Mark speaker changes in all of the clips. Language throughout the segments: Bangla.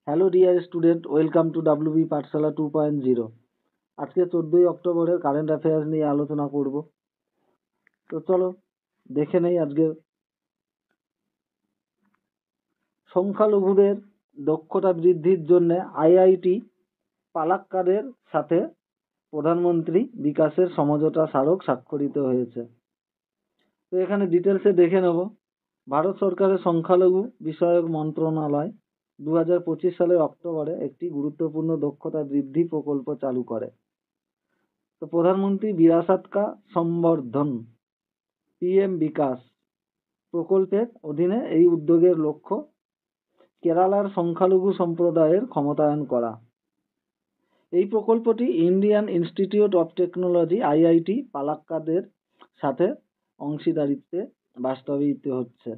Speaker 1: Hello dear student, welcome to WB পাঠশালা 2.0। আজকে 14ই অক্টোবরের কারেন্ট অ্যাফেয়ার্স নিয়ে আলোচনা করব। তো চলো দেখে নেই আজকে। সংখ্যালঘুদের দক্ষতা বৃদ্ধির জন্য আইআইটি পালাক্কাদের সাথে প্রধানমন্ত্রী বিকাশের সমঝোতা স্মারক স্বাক্ষরিত হয়েছে। তো এখানে ডিটেলসে দেখে নেব। ভারত সরকারের সংখ্যালঘু বিষয়ক মন্ত্রণালয় 2025 সালের অক্টোবরে একটি গুরুত্বপূর্ণ দক্ষতা বৃদ্ধি প্রকল্প চালু করে। তো প্রধানমন্ত্রী বিরাসাত কা সম্বর্ধন পিএম বিকাশ প্রকল্পের অধীনে এই উদ্যোগের লক্ষ্য কেরালার সংখ্যালঘু সম্প্রদায়ের ক্ষমতায়ন করা। এই প্রকল্পটি Indian Institute of Technology IIT পালাক্কাদের সাথে অংশীদারিত্বে বাস্তবায়িত হচ্ছে।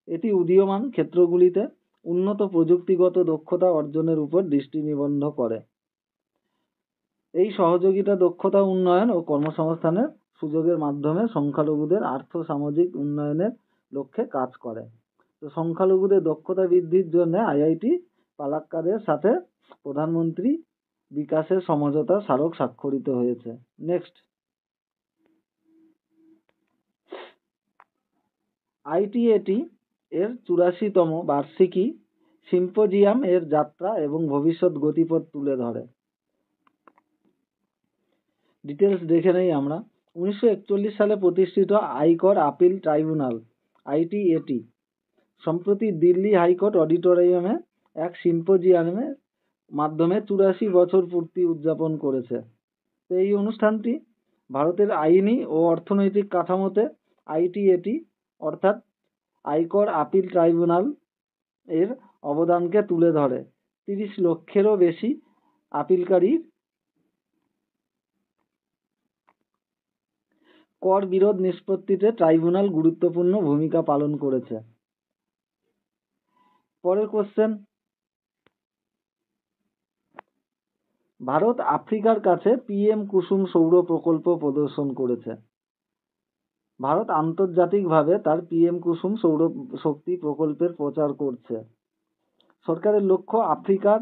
Speaker 1: এটি উদীয়মান ক্ষেত্রগুলিতে উন্নত প্রযুক্তিগত দক্ষতা অর্জনের উপর দৃষ্টি নিবদ্ধ করে। এই সহযোগিতা দক্ষতা উন্নয়ন ও কর্মসংস্থানের সুযোগের মাধ্যমে সংখ্যালঘুদের আর্থ সামাজিক উন্নয়নের লক্ষ্যে কাজ করে। তো সংখ্যালঘুদের দক্ষতা বৃদ্ধির জন্য আইআইটি পালাক্কাদের সাথে প্রধানমন্ত্রী বিকাশের সমঝোতা স্মারক স্বাক্ষরিত হয়েছে। নেক্সট, আইটিএটি এর 84তম বার্ষিকী সিম্পোজিয়াম এর যাত্রা এবং ভবিষ্যৎ গতিপথ তুলে ধরে। ডিটেলস দেখে নেই আমরা। 1941 সালে প্রতিষ্ঠিত আয়কর আপিল ট্রাইব্যুনাল আইটিএটি সম্প্রতি দিল্লি হাইকোর্ট অডিটোরিয়ামে এক সিম্পোজিয়ামের মাধ্যমে 84 বছর পূর্তি উদযাপন করেছে। তো এই অনুষ্ঠানটি ভারতের আইনি ও অর্থনৈতিক কাঠামোতে আইটিএটি অর্থাৎ আয়কর আপিল ট্রাইব্যুনাল এর অবদানকে তুলে ধরে। 30 লক্ষেরও বেশি আপিলকারী কর বিরোধ নিষ্পত্তিতে ট্রাইব্যুনাল গুরুত্বপূর্ণ ভূমিকা পালন করেছে। পরের কোশ্চেন, ভারত আফ্রিকার কাছে পিএম কুসুম সৌর প্রকল্প প্রদর্শন করেছে। ভারত আন্তর্জাতিকভাবে তার পিএম কুসুম সৌর শক্তি প্রকল্পের প্রচার করছে। সরকারের লক্ষ্য আফ্রিকার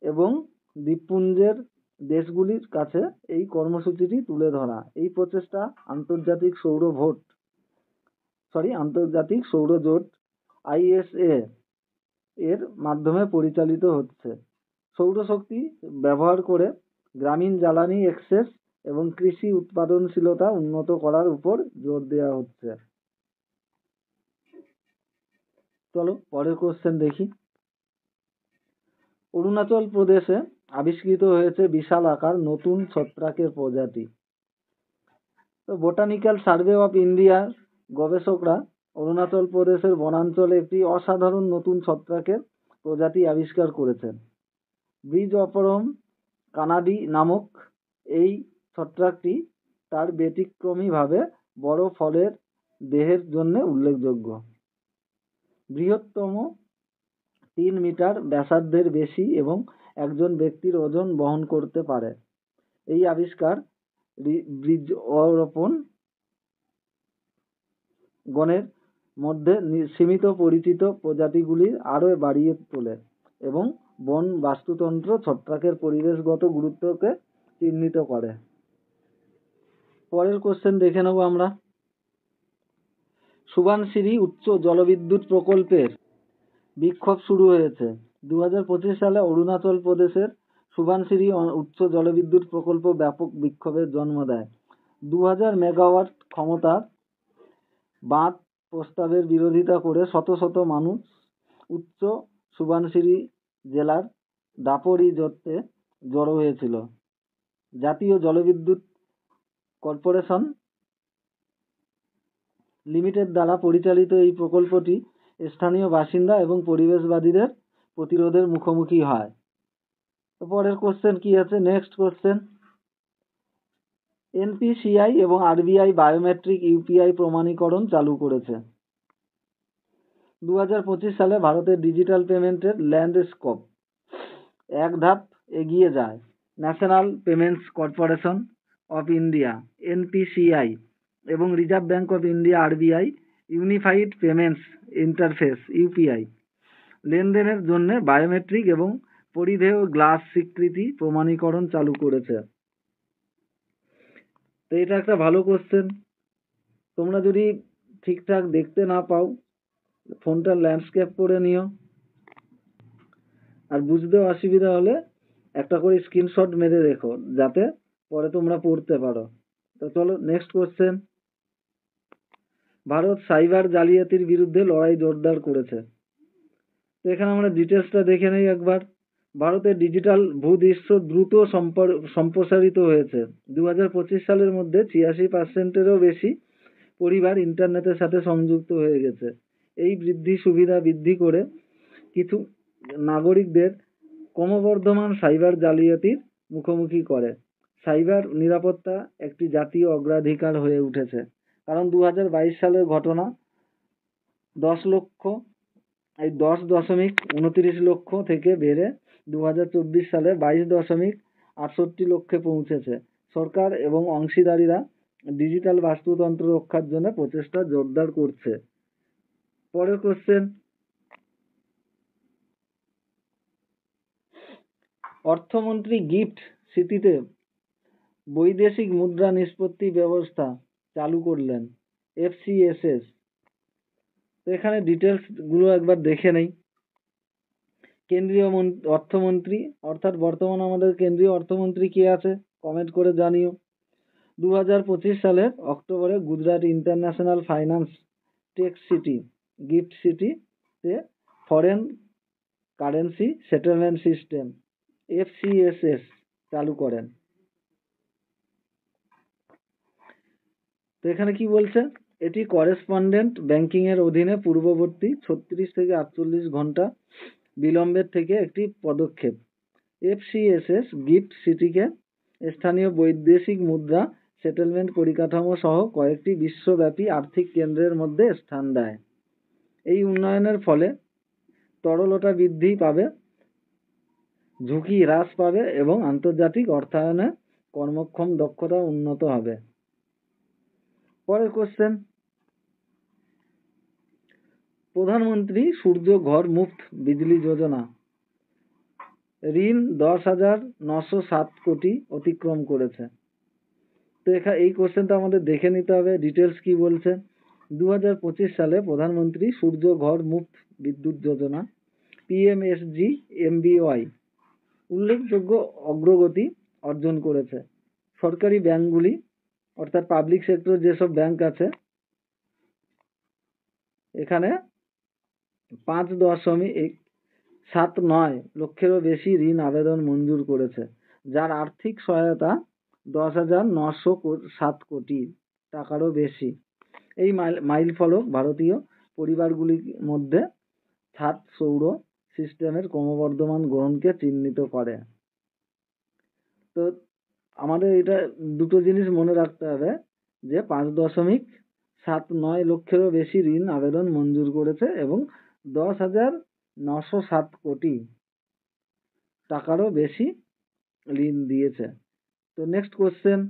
Speaker 1: এবং দ্বীপপুঞ্জের দেশগুলির কাছে এই কর্মসূচিটি তুলে ধরা। এই প্রচেষ্টা আন্তর্জাতিক সৌর জোট আইএসএ এর মাধ্যমে পরিচালিত হচ্ছে। সৌরশক্তি ব্যবহার করে গ্রামীণ জ্বালানি এক্সেস এবং কৃষি উৎপাদনশীলতা উন্নত করার উপর জোর দেওয়া হচ্ছে। চলো পরের কোশ্চেন দেখি। অরুণাচল প্রদেশে আবিষ্কৃত হয়েছে বিশাল আকার নতুন ছত্রাকের প্রজাতি। তো বোটানিক্যাল সার্ভে অফ ইন্ডিয়ার গবেষকরা অরুণাচল প্রদেশের বনাঞ্চলে একটি অসাধারণ নতুন ছত্রাকের প্রজাতি আবিষ্কার করেছেন। ব্রিজ অপরম কানাডি নামক এই ছত্রাকটি তার ব্যতিক্রমীভাবে বড় ফলের দেহের জন্য উল্লেখযোগ্য। বৃহত্তম 3 মিটার ব্যাসার্ধের বেশি এবং একজন ব্যক্তির ওজন বহন করতে পারে। এই আবিষ্কার বৃক্ষরোপণ গণের মধ্যে সীমিত পরিচিত প্রজাতিগুলি আরও বাড়িয়ে তোলে এবং বন বাস্তুতন্ত্র ছত্রাকের পরিবেশগত গুরুত্বকে চিহ্নিত করে। পরের কোশ্চেন দেখে নেব আমরা। সুবানসিরি উচ্চ জলবিদ্যুৎ প্রকল্পের বিক্ষোভ শুরু হয়েছে। 2025 সালে অরুণাচল প্রদেশের সুবানসিরি উচ্চ জলবিদ্যুৎ প্রকল্প ব্যাপক বিক্ষোভের জন্ম দেয়। 2000 মেগাওয়াট ক্ষমতার বাঁধ প্রস্তাবের বিরোধিতা করে শত শত মানুষ উচ্চ সুবানসিরি জেলার দাপরিজতে জড়ো হয়েছিল। জাতীয় জলবিদ্যুৎ কর্পোরেশন লিমিটেড দ্বারা পরিচালিত এই প্রকল্পটি স্থানীয় বাসিন্দা এবং পরিবেশবাদীদের প্রতিরোধের মুখোমুখি হয়। তো পরের কোশ্চেন কি আছে? নেক্সট কোশ্চেন, এনপিসিআই এবং আরবিআই বায়োমেট্রিক ইউপিআই প্রমাণীকরণ চালু করেছে। 2025 সালে ভারতের ডিজিটাল পেমেন্টের ল্যান্ডস্কেপ এক ধাপ এগিয়ে যায়। National Payments Corporation of India NPCI এবং Reserve Bank of India RBI Unified Payments Interface UPI লেনদেনের জন্য বায়োমেট্রিক এবং পরিধেয় গ্লাস স্বীকৃতি প্রমাণীকরণ চালু করেছে। তো এটা একটা ভালো কোশ্চেন। তোমরা যদি ঠিকঠাক দেখতে না পাও, ফোনটা ল্যান্ডস্কেপ করে নিও, আর বুঝতেও অসুবিধা হলে একটা করে স্ক্রিনশট মেরে রেখো, যাতে পরে তোমরা পড়তে পারো। তো চলো নেক্সট কোশ্চেন। ভারত সাইবার জালিয়াতির বিরুদ্ধে লড়াই জোরদার করেছে। তো এখানে আমরা ডিটেলসটা দেখে নেই একবার। ভারতের ডিজিটাল ভূদৃশ্য দ্রুত সম্প্রসারিত হয়েছে। 2025 সালের মধ্যে 86%-এরও বেশি পরিবার ইন্টারনেটের সাথে সংযুক্ত হয়ে গেছে। এই সুবিধা বৃদ্ধি করে কিছু নাগরিকদের ক্রমবর্ধমান সাইবার জালিয়াতির মুখোমুখি করে। সাইবার নিরাপত্তা একটি জাতীয় অগ্রাধিকার হয়ে উঠেছে, কারণ 2022 সালের ঘটনা 10.29 লক্ষ থেকে বেড়ে 2024 সালে 22.68 লক্ষে পৌঁছেছে। সরকার এবং অংশীদারিরা ডিজিটাল বাস্তুতন্ত্র রক্ষার জন্য প্রচেষ্টা জোরদার করছে। পরের কোশ্চেন। অর্থমন্ত্রী গিফট সিটিতে বৈদেশিক মুদ্রা নিষ্পত্তি ব্যবস্থা চালু করলেন, FCSS। তো এখানে ডিটেলস গুলো একবার দেখে নেই। কেন্দ্রীয় অর্থমন্ত্রী, অর্থাৎ বর্তমান আমাদের কেন্দ্রীয় অর্থমন্ত্রী কে আছে কমেন্ট করে জানিও। 2025 সালের অক্টোবরে Gujarat International Finance Tec City GIFT সিটিতে foreign currency settlement system FCSS চালু করেন। তো এখানে কি বলছে, এটি করেসপন্ডেন্ট ব্যাংকিং এর অধীনে পূর্ববর্তী 36 থেকে 48 ঘন্টা বিলম্বের থেকে একটি পদক্ষেপ। FCSS গিফট সিটিকে স্থানীয় বৈদেশিক মুদ্রা সেটেলমেন্ট পরিকাঠামো সহ কয়েকটি বিশ্বব্যাপী আর্থিক কেন্দ্রের মধ্যে স্থান দেয়। এই উন্নয়নের ফলে তরলতা বৃদ্ধি পাবে, ঝুঁকি হ্রাস পাবে এবং আন্তর্জাতিক অর্থায়নে কর্মক্ষম দক্ষতা উন্নত হবে। পরের কোশ্চেন। প্রধানমন্ত্রী সূর্য ঘর মুফত বিজলি যোজনা ঋণ 10,907 কোটি অতিক্রম করেছে। তো এই কোশ্চেনটা আমাদের দেখে নিতে হবে ডিটেলস কি বলছে। 2025 সালে প্রধানমন্ত্রী সূর্য ঘর মুফত বিদ্যুৎ যোজনা PMSGMBY উল্লেখযোগ্য অগ্রগতি অর্জন করেছে। সরকারি ব্যাংকগুলি, অর্থাৎ পাবলিক সেক্টর যেসব ব্যাংক আছে, এখানে 5.79 লক্ষেরও বেশি ঋণ আবেদন মঞ্জুর করেছে, যার আর্থিক সহায়তা 10,907 কোটি টাকারও বেশি। এই মাইল ফলক ভারতীয় পরিবারগুলির মধ্যে ছাদ সৌর সিস্টেমের ক্রমবর্ধমান গ্রহণকে চিহ্নিত করে। তো আমাদের এটা দুটো জিনিস মনে রাখতে হবে, যে 5.79 লক্ষেরও বেশি ঋণ আবেদন মঞ্জুর করেছে এবং 10,907 কোটি টাকারও বেশি ঋণ দিয়েছে। তো নেক্সট কোশ্চেন।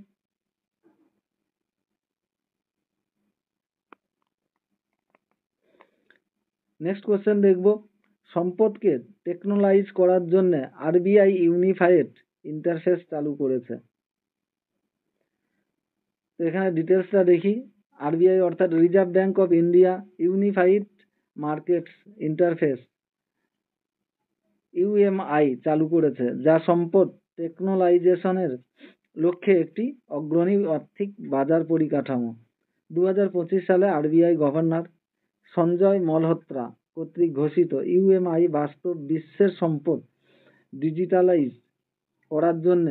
Speaker 1: দেখব, সম্পদকে টেকনোলাইজ করার জন্য RBI ইউনিফাইড ইন্টারফেস চালু করেছে। তো এখানে ডিটেলসটা দেখি। RBI অর্থাৎ reserve bank of India unified markets interface UMI চালু করেছে, যা সম্পদ টেকনোলাইজেশনের লক্ষ্যে একটি অগ্রণী আর্থিক বাজার পরিকাঠামো। 2025 সালে RBI গভর্নর সঞ্জয় মলহোত্রা কর্তৃক ঘোষিত UMI বাস্তব বিশ্বের সম্পদ ডিজিটালাইজ করার জন্য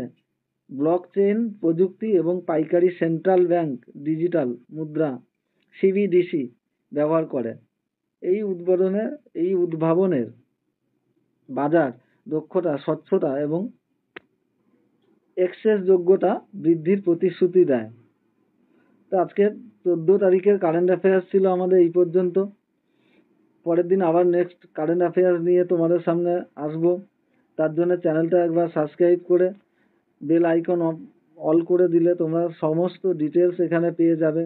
Speaker 1: ব্লকচেইন প্রযুক্তি এবং পাইকারি সেন্ট্রাল ব্যাংক ডিজিটাল মুদ্রা CBDC ব্যবহার করে। এই উদ্ভাবনের বাজার দক্ষতা, স্বচ্ছতা এবং অ্যাক্সেস যোগ্যতা বৃদ্ধির প্রতিশ্রুতি দেয়। তো আজকে 14 তারিখের কারেন্ট অ্যাফেয়ার্স ছিল আমাদের এই পর্যন্ত। পরের দিন আবার নেক্সট কারেন্ট অ্যাফেয়ার্স নিয়ে তোমাদের সামনে আসবো। তার জন্য চ্যানেলটা একবার সাবস্ক্রাইব করে বেল আইকন অল করে দিলে তোমরা সমস্ত ডিটেলস এখানে পেয়ে যাবে।